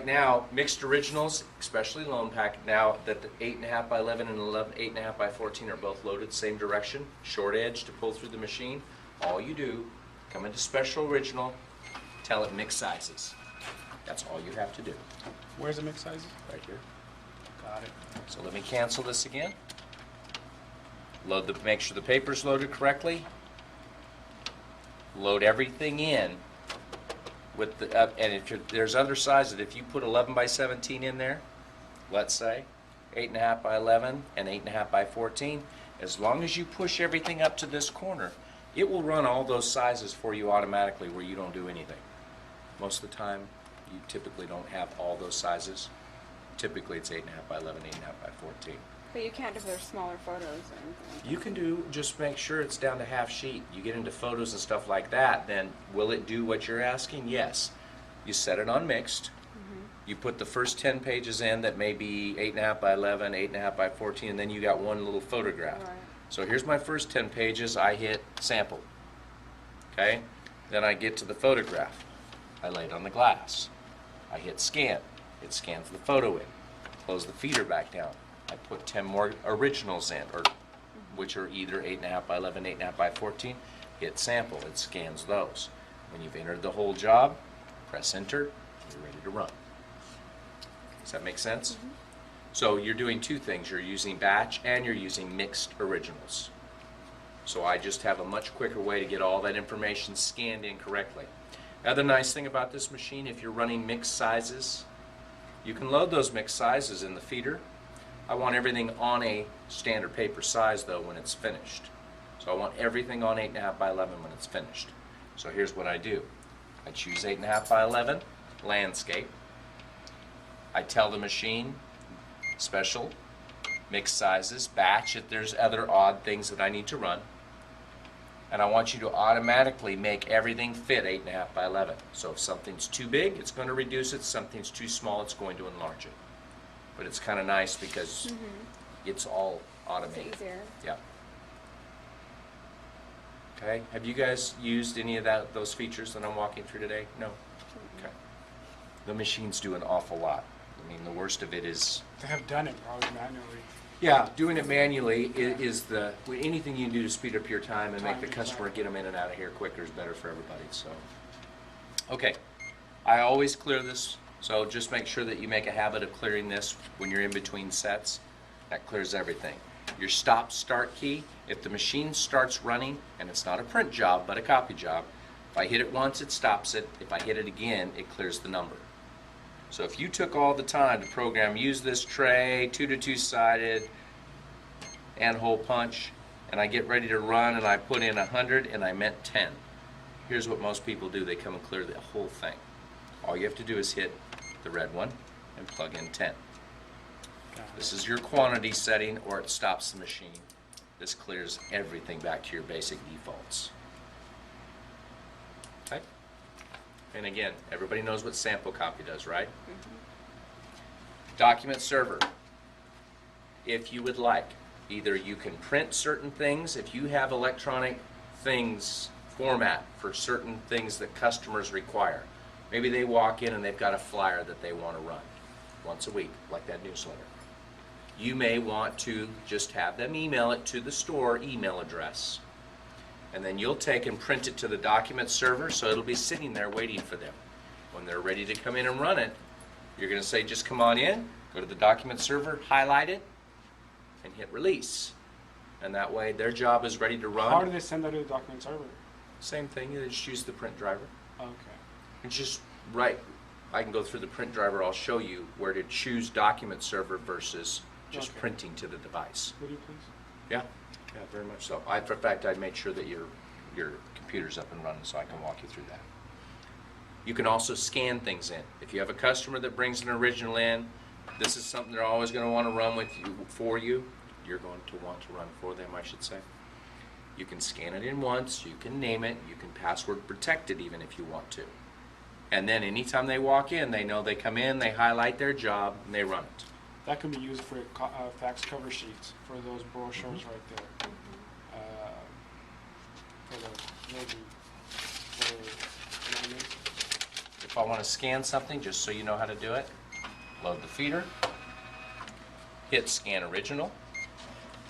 right now, mixed originals, especially loan pack, now that the 8.5 by 11 and 8.5 by 14 are both loaded same direction, short edge to pull through the machine, all you do, come into special original, tell it mix sizes. That's all you have to do. Where's the mix sizes? Right here. Got it. So let me cancel this again. Make sure the paper's loaded correctly. Load everything in with the and if there's other sizes. If you put 11 by 17 in there, let's say 8.5 by 11 and 8.5 by 14, as long as you push everything up to this corner, it will run all those sizes for you automatically where you don't do anything. Most of the time, you typically don't have all those sizes. Typically, it's 8.5 by 11, 8.5 by 14. But you can't if there's smaller photos or anything. You can do, just make sure it's down to half sheet. You get into photos and stuff like that, then will it do what you're asking? Yes. You set it on mixed. You put the first 10 pages in that may be 8.5 by 11, 8.5 by 14, and then you got one little photograph. Right. So here's my first 10 pages. I hit sample. Okay? Then I get to the photograph. I lay it on the glass. I hit scan. It scans the photo in. Close the feeder back down. I put 10 more originals in, or which are either 8.5 by 11, 8.5 by 14. Hit sample. It scans those. When you've entered the whole job, press enter. You're ready to run. Does that make sense? So you're doing two things. You're using batch and you're using mixed originals. So I just have a much quicker way to get all that information scanned in correctly. Other nice thing about this machine, if you're running mixed sizes, you can load those mixed sizes in the feeder. I want everything on a standard paper size though when it's finished. So I want everything on 8.5 by 11 when it's finished. So here's what I do. I choose 8.5 by 11, landscape. I tell the machine, special, mixed sizes, batch if there's other odd things that I need to run. And I want you to automatically make everything fit 8.5 by 11. So if something's too big, it's going to reduce it. Something's too small, it's going to enlarge it. But it's kind of nice because it's all automated. It's easier. Yeah. Okay. Have you guys used any of those features that I'm walking through today? No? Okay. The machines do an awful lot. I mean, the worst of it is... They have done it probably manually. Yeah, doing it manually is anything you can do to speed up your time and make the Time, customer exactly. get them in and out of here quicker is better for everybody. So, okay, I always clear this, so just make sure that you make a habit of clearing this when you're in between sets. That clears everything. Your stop-start key, if the machine starts running and it's not a print job but a copy job, if I hit it once, it stops it. If I hit it again, it clears the number. So if you took all the time to program, use this tray, 2 to 2 sided, and hole punch, and I get ready to run and I put in 100 and I meant 10. Here's what most people do. They come and clear the whole thing. All you have to do is hit the red one and plug in 10. This is your quantity setting or it stops the machine. This clears everything back to your basic defaults. Okay? And again, everybody knows what sample copy does, right? Document server. If you would like, either you can print certain things, if you have electronic things format for certain things that customers require. Maybe they walk in and they've got a flyer that they want to run once a week, like that newsletter. You may want to just have them email it to the store email address. And then you'll take and print it to the document server, so it'll be sitting there waiting for them. When they're ready to come in and run it, you're going to say, just come on in, go to the document server, highlight it, and hit release. And that way their job is ready to run. How do they send that to the document server? Same thing, you just use the print driver. Okay. It's just right. I can go through the print driver, I'll show you where to choose document server versus just Okay. printing to the device. Would you please? Yeah, yeah, very much so. For fact, I made sure that your computer's up and running so I can walk you through that. You can also scan things in. If you have a customer that brings an original in, this is something they're always going to want to run with you for you. You're going to want to run for them, I should say. You can scan it in once, you can name it, you can password protect it even if you want to. And then anytime they walk in, they know they come in, they highlight their job, and they run it. That can be used for fax cover sheets for those brochures right there. For the maybe for, you know what I mean? The if I want to scan something, just so you know how to do it, load the feeder, hit Scan Original.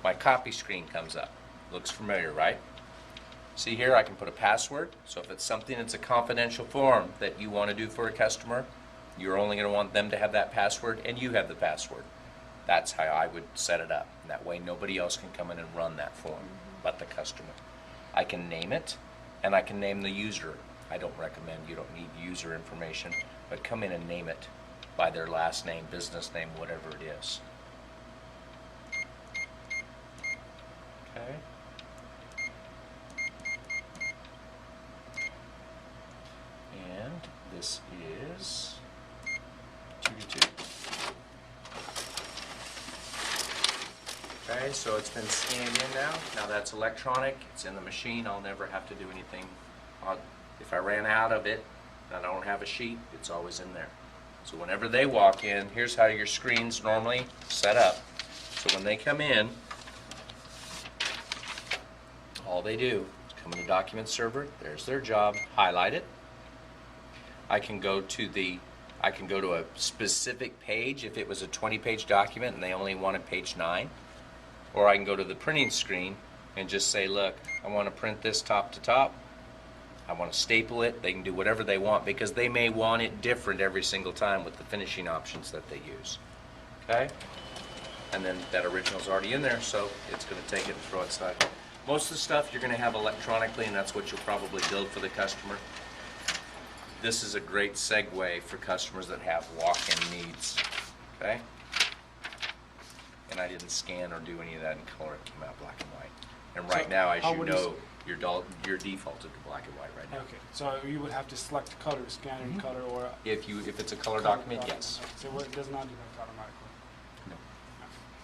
My copy screen comes up. Looks familiar, right? See here, I can put a password. So if it's something that's a confidential form that you want to do for a customer, you're only going to want them to have that password, and you have the password. That's how I would set it up. And that way nobody else can come in and run that form but the customer. I can name it, and I can name the user. I don't recommend, you don't need user information, but come in and name it by their last name, business name, whatever it is. Okay. And this is 2 to 2. Okay, so it's been scanned in now. Now that's electronic. It's in the machine. I'll never have to do anything. If I ran out of it and I don't have a sheet, it's always in there. So whenever they walk in, here's how your screen's normally set up. So when they come in, all they do is come in the document server. There's their job. Highlight it. I can go to a specific page if it was a 20-page document and they only wanted page 9. Or I can go to the printing screen and just say, look, I want to print this top to top. I want to staple it. They can do whatever they want because they may want it different every single time with the finishing options that they use. Okay? And then that original's already in there, so it's going to take it and throw it aside. Most of the stuff you're going to have electronically, and that's what you'll probably build for the customer. This is a great segue for customers that have walk-in needs. Okay? And I didn't scan or do any of that in color. It came out black and white. And right now, as you know, you're defaulted to black and white right now. Okay, so you would have to select color, scan in color, or If it's a color document, yes. So it does not do that automatically.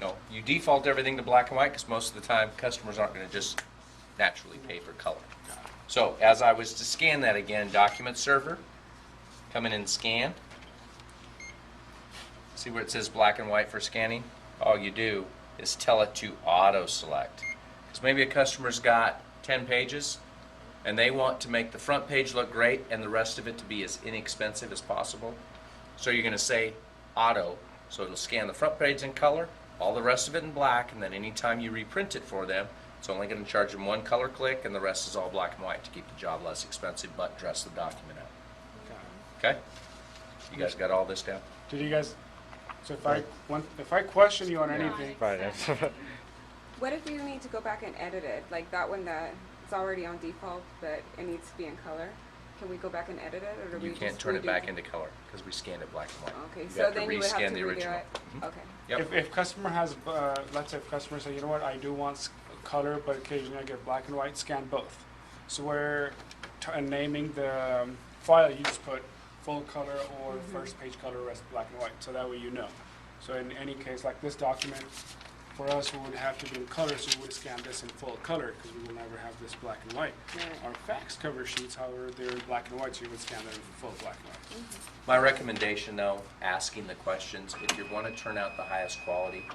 No, you default everything to black and white because most of the time customers aren't going to just naturally pay for color. So as I was to scan that again, document server, come in and scan. See where it says black and white for scanning? All you do is tell it to auto select. Because maybe a customer's got 10 pages and they want to make the front page look great and the rest of it to be as inexpensive as possible. So you're going to say auto, so it'll scan the front page in color, all the rest of it in black, and then anytime you reprint it for them, it's only going to charge them one color click and the rest is all black and white to keep the job less expensive but dress the document up. Okay? You guys got all this down? Did you guys? So if I question you on anything, Right. What if you need to go back and edit it? Like that one that it's already on default, but it needs to be in color. Can we go back and edit it, or do You we can't just turn it redo back into color because we scanned it black and white. Okay, You so have to then you would have rescan to the redo original. it. Mhm. Okay. Yep. if customer has, let's say if customer say, you know what, I do want color, but occasionally I get black and white, scan both. So we're naming the file, you just put full color or first page color, rest black and white, so that way you know. So in any case, like this document, for us, we would have to do in color, so we would scan this in full color, because we will never have this black and white. Right. Our fax cover sheets, however, they're in black and white, so you would scan them in full black and white. My recommendation, though, asking the questions, if you want to turn out the highest quality,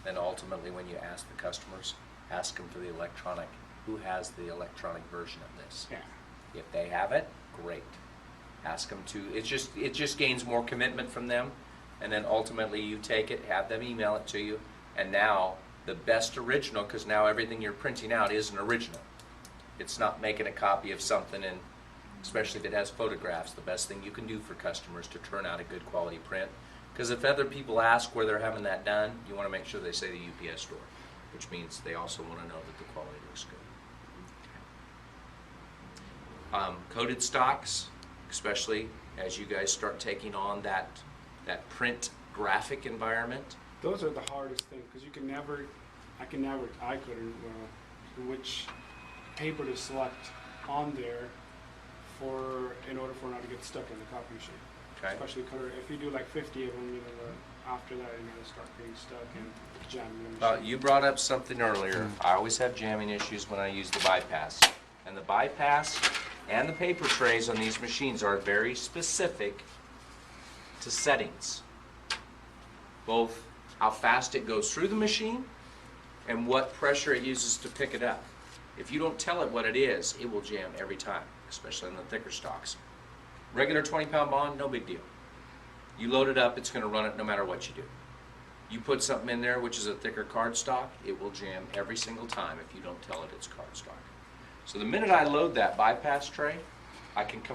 then ultimately when you ask the customers, ask them for the electronic. Who has the electronic version of this? Yeah. If they have it, great. Ask them to. It just gains more commitment from them, and then ultimately you take it, have them email it to you, and now the best original, because now everything you're printing out is an original. It's not making a copy of something, and especially if it has photographs, the best thing you can do for customers to turn out a good quality print. Because if other people ask where they're having that done, you want to make sure they say the UPS store, which means they also want to know that the quality looks good. Coded stocks, especially as you guys start taking on that print graphic environment. Those are the hardest thing, because I couldn't, which paper to select on there in order for it not to get stuck in the copy sheet. Okay. Especially color, if you do like 50 of them, after that, they start being stuck and jamming them. You brought up something earlier. I always have jamming issues when I use the bypass. And the bypass and the paper trays on these machines are very specific to settings. Both how fast it goes through the machine and what pressure it uses to pick it up. If you don't tell it what it is, it will jam every time, especially in the thicker stocks. Regular 20-pound bond, no big deal. You load it up, it's going to run it no matter what you do. You put something in there which is a thicker cardstock, it will jam every single time if you don't tell it it's cardstock. So the minute I load that bypass tray, I can come